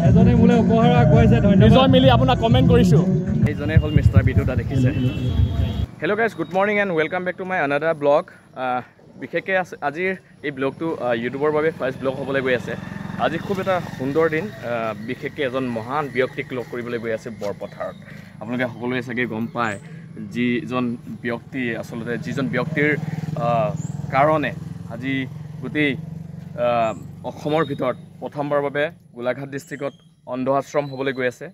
এজনে মোলে উপহাৰ আগবঢ়াইছে ধন্যবাদ দুজন মিলি আপোনাক কমেণ্ট কৰিছোঁ এইজনে হ'ল মিষ্টাৰ বিটুদা দেখিছে hello' guys good morning and welcome back to my another blog বিশেষকৈ আজিৰ এই ব্লগটো ইউটিউবৰ বাবে ফাৰ্ষ্ট ব্লগ হ'বলৈ গৈ আছে আজি খুব এটা সুন্দৰ দিন বিশেষকৈ এজন মহান ব্যক্তিক লগ কৰিবলৈ গৈ আছে বৰপথাৰত আপোনালোকে সকলোৱে চাগে গম পায় যিজন ব্যক্তি আচলতে যিজন ব্যক্তিৰ কাৰণে আজি গোটেই অসমৰ ভিতৰত প্ৰথমবাৰৰ বাবে গোলাঘাট ডিষ্ট্ৰিক্টত অন্ধ আশ্ৰম হ'বলৈ গৈ আছে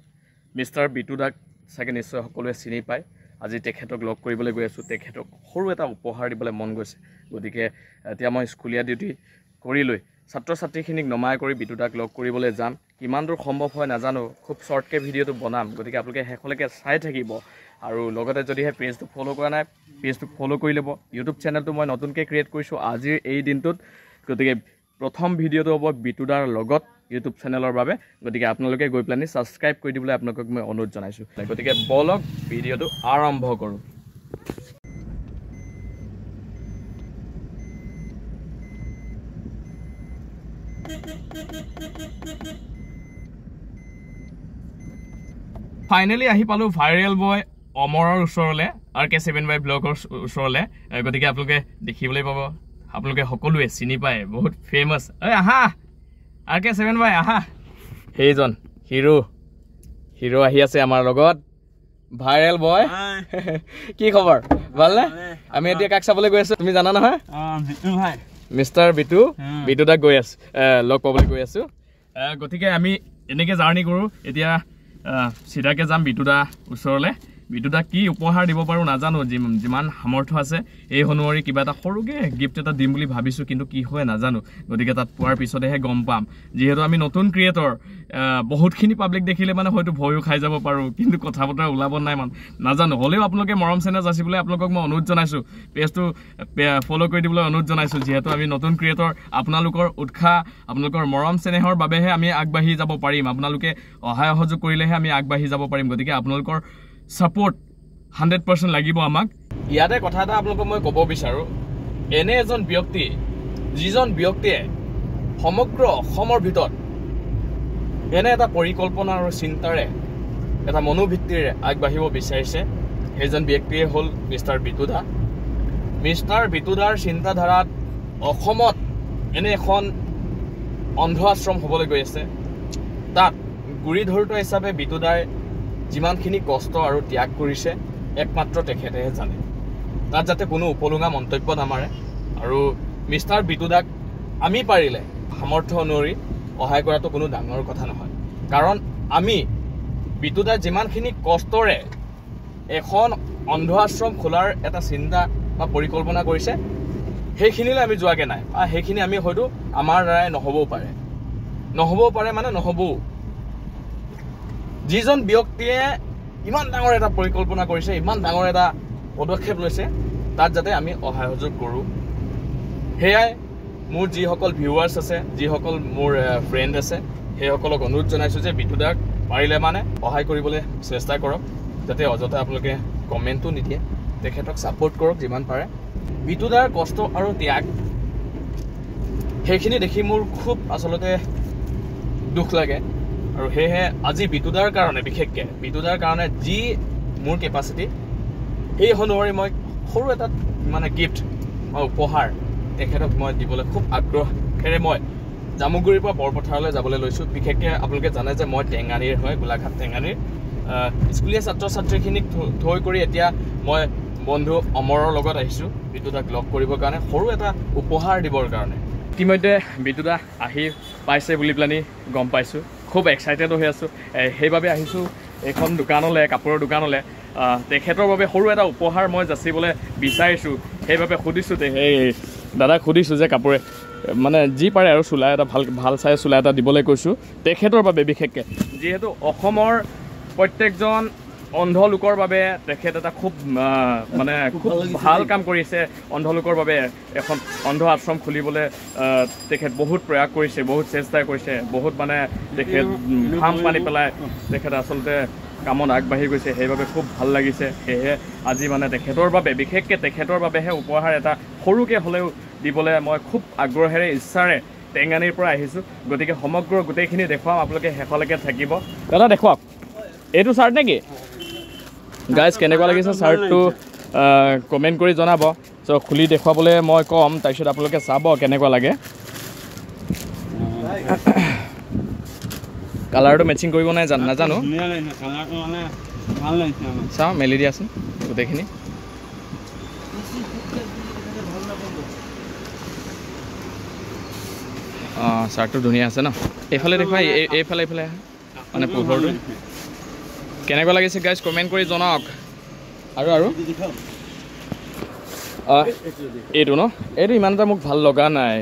মিষ্টাৰ বিটুদাক চাগে নিশ্চয় সকলোৱে চিনি পায় আজি তেখেতক লগ কৰিবলৈ গৈ আছোঁ তেখেতক সৰু এটা উপহাৰ দিবলৈ মন গৈছে গতিকে এতিয়া মই স্কুলীয়া ডিউটি কৰি লৈ ছাত্ৰ ছাত্ৰীখিনিক নমাই কৰি বিটুদাক লগ কৰিবলৈ যাম কিমান দূৰ সম্ভৱ হয় নাজানো খুব শ্বৰ্টকৈ ভিডিঅ'টো বনাম গতিকে আপোনালোকে শেষলৈকে চাই থাকিব আৰু লগতে যদিহে পেজটো ফ'ল' কৰা নাই পেজটো ফ'ল' কৰি ল'ব ইউটিউব চেনেলটো মই নতুনকৈ ক্ৰিয়েট কৰিছোঁ আজিৰ এই দিনটোত গতিকে প্ৰথম ভিডিঅ'টো হ'ব বিটুদাৰ লগত ইউটিউব চেনেলৰ বাবে গতিকে আপোনালোকে গৈ পেলাই ছাবস্ক্ৰাইব কৰি দিবলৈ আপোনালোকক মই অনুৰোধ জনাইছোঁ গতিকে বলক ভিডিঅ'টো আৰম্ভ কৰোঁ ফাইনেলি আহি পালোঁ ভাইৰেল বয় অমৰৰ ওচৰলৈ RK7Y ব্লগৰ ওচৰলৈ গতিকে আপোনালোকে দেখিবলৈ পাব আপোনালোকে সকলোৱে চিনি পায় বহুত ফেমাছ আহা RK7Y আহা সেইজন হিৰো আহি আছে আমাৰ লগত ভাইৰেল বয় কি খবৰ ভালনে আমি এতিয়া কাক চাবলৈ গৈ আছোঁ তুমি জানা নহয় মিষ্টাৰ বিটুদাক গৈ আছোঁ লগ পাবলৈ গৈ আছোঁ গতিকে আমি এনেকৈ জাৰ্ণি কৰোঁ এতিয়া চিধাকৈ যাম বিটুদা ওচৰলৈ বিটুদা কি উপহাৰ দিব পাৰোঁ নাজানো যিমান সামৰ্থ্য আছে এই অনুসৰি কিবা এটা সৰুকৈ গিফ্ট এটা দিম বুলি ভাবিছোঁ কিন্তু কি হয় নাজানো গতিকে তাত পোৱাৰ পিছতহে গম পাম যিহেতু আমি নতুন ক্ৰিয়েটৰ বহুতখিনি পাব্লিক দেখিলে মানে হয়তো ভয়ো খাই যাব পাৰোঁ কিন্তু কথা বতৰা ওলাব নাই নাজানো হ'লেও আপোনালোকে মৰম চেনেহ যাচিবলৈ আপোনালোকক মই অনুৰোধ জনাইছোঁ পেজটো ফ'ল' কৰি দিবলৈ অনুৰোধ জনাইছোঁ যিহেতু আমি নতুন ক্ৰিয়েটৰ আপোনালোকৰ উৎসাহ আপোনালোকৰ মৰম চেনেহৰ বাবেহে আমি আগবাঢ়ি যাব পাৰিম আপোনালোকে সহায় সহযোগ কৰিলেহে আমি আগবাঢ়ি যাব পাৰিম গতিকে আপোনালোকৰ ছাপোৰ্ট 100% লাগিব আমাক ইয়াতে কথা এটা আপোনালোকক মই ক'ব বিচাৰোঁ এনে এজন ব্যক্তি যিজন ব্যক্তিয়ে সমগ্ৰ অসমৰ ভিতৰত এনে এটা পৰিকল্পনা আৰু চিন্তাৰে এটা মনোবৃত্তিৰে আগবাঢ়িব বিচাৰিছে সেইজন ব্যক্তিয়ে হ'ল মিষ্টাৰ বিটুদা মিষ্টাৰ বিটুদাৰ চিন্তাধাৰাত অসমত এনে এখন অন্ধ আশ্ৰম হ'বলৈ গৈ আছে তাত গুৰি ধৰোঁতা হিচাপে বিটুদাই যিমানখিনি কষ্ট আৰু ত্যাগ কৰিছে একমাত্ৰ তেখেতেহে জানে তাত যাতে কোনো উপলুঙা মন্তব্য নামাৰে আৰু মিষ্টাৰ বিটুদাক আমি পাৰিলে সামৰ্থ্য অনুসৰি সহায় কৰাটো কোনো ডাঙৰ কথা নহয় কাৰণ আমি বিটুদাই যিমানখিনি কষ্টৰে এখন অন্ধ আশ্ৰম খোলাৰ এটা চিন্তা বা পৰিকল্পনা কৰিছে সেইখিনিলৈ আমি যোৱাকৈ নাই সেইখিনি আমি হয়তো আমাৰ দ্বাৰাই নহ'বও পাৰে মানে নহ'বও যিজন ব্যক্তিয়ে ইমান ডাঙৰ এটা পৰিকল্পনা কৰিছে ইমান ডাঙৰ এটা পদক্ষেপ লৈছে তাত যাতে আমি সহায় সহযোগ কৰোঁ সেয়াই মোৰ যিসকল ভিউৱাৰ্ছ আছে যিসকল মোৰ ফ্ৰেণ্ড আছে সেইসকলক অনুৰোধ জনাইছোঁ যে বিটুদাক পাৰিলে মানে সহায় কৰিবলৈ চেষ্টা কৰক যাতে অযথা আপোনালোকে কমেণ্টো নিদিয়ে তেখেতক ছাপোৰ্ট কৰক যিমান পাৰে বিটুদাৰ কষ্ট আৰু ত্যাগ সেইখিনি দেখি মোৰ খুব আচলতে দুখ লাগে আৰু সেয়েহে আজি বিটুদাৰ কাৰণে বিশেষকৈ বিটুদাৰ কাৰণে যি মোৰ কেপাচিটি সেই অনুসৰি মই সৰু এটা মানে গিফ্ট বা উপহাৰ তেখেতক মই দিবলৈ খুব আগ্ৰহেৰে মই জামুগুৰিৰ পৰা বৰপথাৰলৈ যাবলৈ লৈছোঁ বিশেষকৈ আপোনালোকে জানে যে মই টেঙানীৰ হয় গোলাঘাট টেঙানীৰ স্কুলীয়া ছাত্ৰ ছাত্ৰীখিনিক থৈ কৰি এতিয়া মই বন্ধু অমৰৰ লগত আহিছোঁ বিটুদাক লগ কৰিবৰ কাৰণে সৰু এটা উপহাৰ দিবৰ কাৰণে ইতিমধ্যে বিটুদা আহি পাইছে বুলি পেলানি গম পাইছোঁ খুব এক্সাইটেড হৈ আছোঁ সেইবাবে আহিছোঁ এইখন দোকানলৈ কাপোৰৰ দোকানলৈ তেখেতৰ বাবে সৰু এটা উপহাৰ মই যাচিবলৈ বিচাৰিছোঁ সেইবাবে সুধিছোঁ এই দাদাক সুধিছোঁ যে কাপোৰে মানে যি পাৰে আৰু চোলা এটা ভাল চাই চোলা এটা দিবলৈ কৈছোঁ তেখেতৰ বাবে বিশেষকৈ যিহেতু অসমৰ প্ৰত্যেকজন অন্ধ লোকৰ বাবে তেখেত এটা খুব মানে খুব ভাল কাম কৰিছে অন্ধ লোকৰ বাবে এখন অন্ধ আশ্ৰম খুলিবলৈ তেখেত বহুত প্ৰয়াস কৰিছে বহুত চেষ্টা কৰিছে বহুত মানে তেখেত ঘাম পানী পেলাই তেখেত আচলতে কামত আগবাঢ়ি গৈছে সেইবাবে খুব ভাল লাগিছে সেয়েহে আজি মানে তেখেতৰ বাবে বিশেষকৈ তেখেতৰ বাবেহে উপহাৰ এটা সৰুকৈ হ'লেও দিবলৈ মই খুব আগ্ৰহেৰে ইচ্ছাৰে টেঙানীৰ পৰা আহিছোঁ গতিকে সমগ্ৰ গোটেইখিনি দেখুৱাম আপোনালোকে শেষলৈকে থাকিব দাদা দেখুৱাওক এইটো চাৰ্ট নেকি গাইজ কেনেকুৱা লাগিছে চাৰ্টটো কমেণ্ট কৰি জনাব চ' খুলি দেখুৱাবলৈ মই ক'ম তাৰপিছত আপোনালোকে চাব কেনেকুৱা লাগে কালাৰটো মেচিং কৰিব নাই নাজানো চাওঁ মেলি দিয়াচোন গোটেইখিনি অঁ চাৰ্টটো ধুনীয়া আছে ন এইফালে দেখুৱাই এইফালে মানে পোহৰটো কেনেকুৱা লাগিছে গাইজ কমেণ্ট কৰি জনাওক আৰু এইটো ন এইটো ইমান এটা মোক ভাল লগা নাই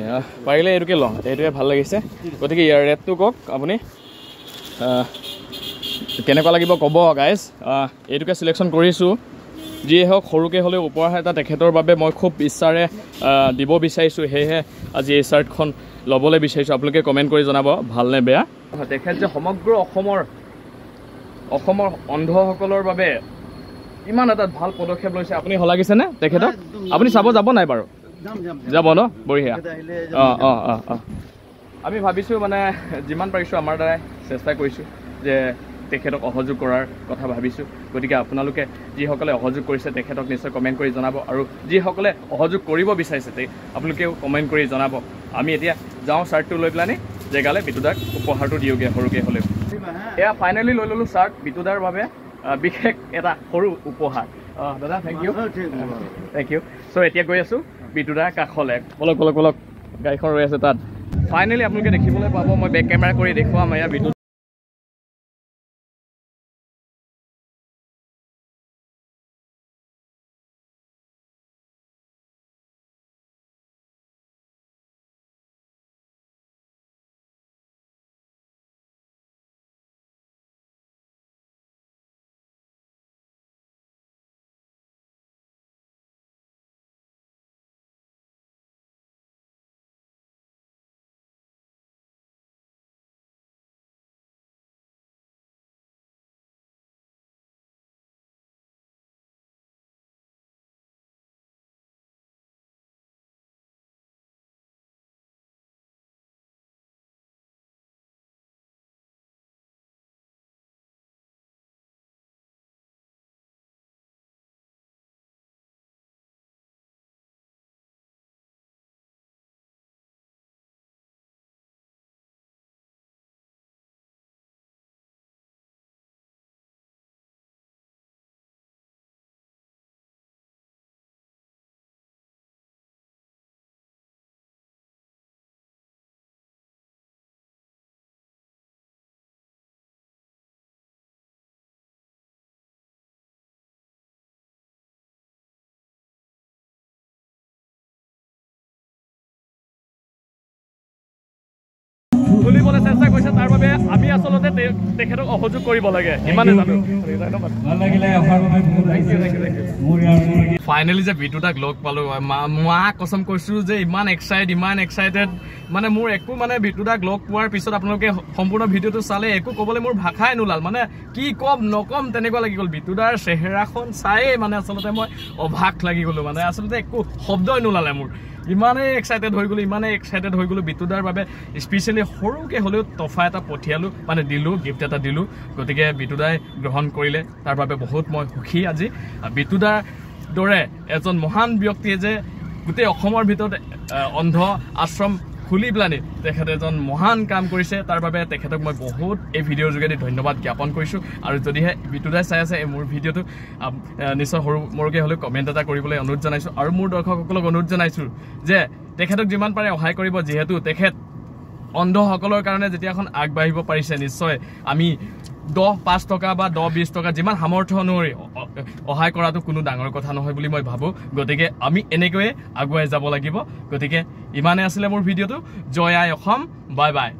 পাৰিলে এইটোকে লওঁ এইটোৱে ভাল লাগিছে গতিকে ইয়াৰ ৰেটটো কওক আপুনি কেনেকুৱা লাগিব ক'ব গাইজ এইটোকে চিলেকশ্যন কৰিছোঁ যিয়ে হওক সৰুকৈ হ'লেও উপহাৰ এটা তেখেতৰ বাবে মই খুব ইচ্ছাৰে দিব বিচাৰিছোঁ সেয়েহে আজি এই চাৰ্টখন ল'বলৈ বিচাৰিছোঁ আপোনালোকে কমেণ্ট কৰি জনাব ভালনে বেয়া তেখেত যে সমগ্ৰ অসমৰ অন্ধসকলৰ বাবে ইমান এটা ভাল পদক্ষেপ লৈছে আপুনি শলাগিছেনে তেখেতক আপুনি চাব যাব নাই বাৰু যাব ন বঢ়িয়া অঁ আমি ভাবিছোঁ মানে যিমান পাৰিছোঁ আমাৰ দ্বাৰাই চেষ্টা কৰিছোঁ যে তেখেতক সহযোগ কৰাৰ কথা ভাবিছোঁ গতিকে আপোনালোকে যিসকলে সহযোগ কৰিছে তেখেতক নিশ্চয় কমেণ্ট কৰি জনাব আৰু যিসকলে সহযোগ কৰিব বিচাৰিছে আপোনালোকেও কমেণ্ট কৰি জনাব আমি এতিয়া যাওঁ চাৰ্টটো লৈ পেলানি জেগালৈ বিতুদাক উপহাৰটো দিওঁগৈ সৰুকৈ হ'লেও এয়া ফাইনেলি লৈ ল'লোঁ চাৰ্ট বিতুদাৰ বাবে বিশেষ এটা সৰু উপহাৰ দাদা থেংক ইউ চ' এতিয়া গৈ আছোঁ বিতুদাৰ কাষলৈ বলক গাড়ীখন ৰৈ আছে তাত ফাইনেলি আপোনালোকে দেখিবলৈ পাব মই বেক কেমেৰা কৰি দেখুৱাম এয়া বিতু খুলিবলৈ চেষ্টা কৰিছে তাৰ বাবে আমি আচলতে তেখেতক সহযোগ কৰিব লাগে ইমানে জানো ফাইনেলি যে বিতুদাক লগ পালোঁ মই কচম কৈছোঁ যে ইমান এক্সাইটেড মানে মোৰ একো মানে বিতুদাক লগ পোৱাৰ পিছত আপোনালোকে সম্পূৰ্ণ ভিডিঅ'টো চালে একো ক'বলৈ মোৰ ভাষাই নোলাল মানে কি ক'ম নক'ম তেনেকুৱা লাগি গ'ল বিতুদাৰ চেহেৰাখন চায়েই মানে আচলতে মই অভাগ লাগি গ'লোঁ মানে আচলতে একো শব্দই নোলালে মোৰ ইমানেই এক্সাইটেড হৈ গ'লোঁ বিতুদাৰ বাবে স্পেচিয়েলি সৰুকৈ হ'লেও তফা এটা পঠিয়ালোঁ মানে দিলোঁ গিফ্ট এটা দিলোঁ গতিকে বিতুদাই গ্ৰহণ কৰিলে তাৰ বাবে বহুত মই সুখী আজি বিতুদাৰ দৰে এজন মহান ব্যক্তিয়ে যে গোটেই অসমৰ ভিতৰত অন্ধ আশ্ৰম খুলি পেলানি তেখেতে এজন মহান কাম কৰিছে তাৰ বাবে তেখেতক মই বহুত এই ভিডিঅ'ৰ যোগেদি ধন্যবাদ জ্ঞাপন কৰিছোঁ আৰু যদিহে বিতুদাই চাই আছে মোৰ ভিডিঅ'টো নিশ্চয় সৰুকৈ হ'লেও কমেণ্ট এটা কৰিবলৈ অনুৰোধ জনাইছোঁ আৰু মোৰ দৰ্শকসকলক অনুৰোধ জনাইছোঁ যে তেখেতক যিমান পাৰে সহায় কৰিব যিহেতু তেখেত অন্ধসকলৰ কাৰণে যেতিয়া এখন আগবাঢ়িব পাৰিছে নিশ্চয় আমি 5 টকা বা 20 টকা যিমান সামৰ্থ্য অনুসৰি সহায় কৰাটো কোনো ডাঙৰ কথা নহয় বুলি মই ভাবোঁ গতিকে আমি এনেকৈয়ে আগুৱাই যাব লাগিব গতিকে ইমানে আছিলে মোৰ ভিডিঅ'টো জয় আই অসম বাই বাই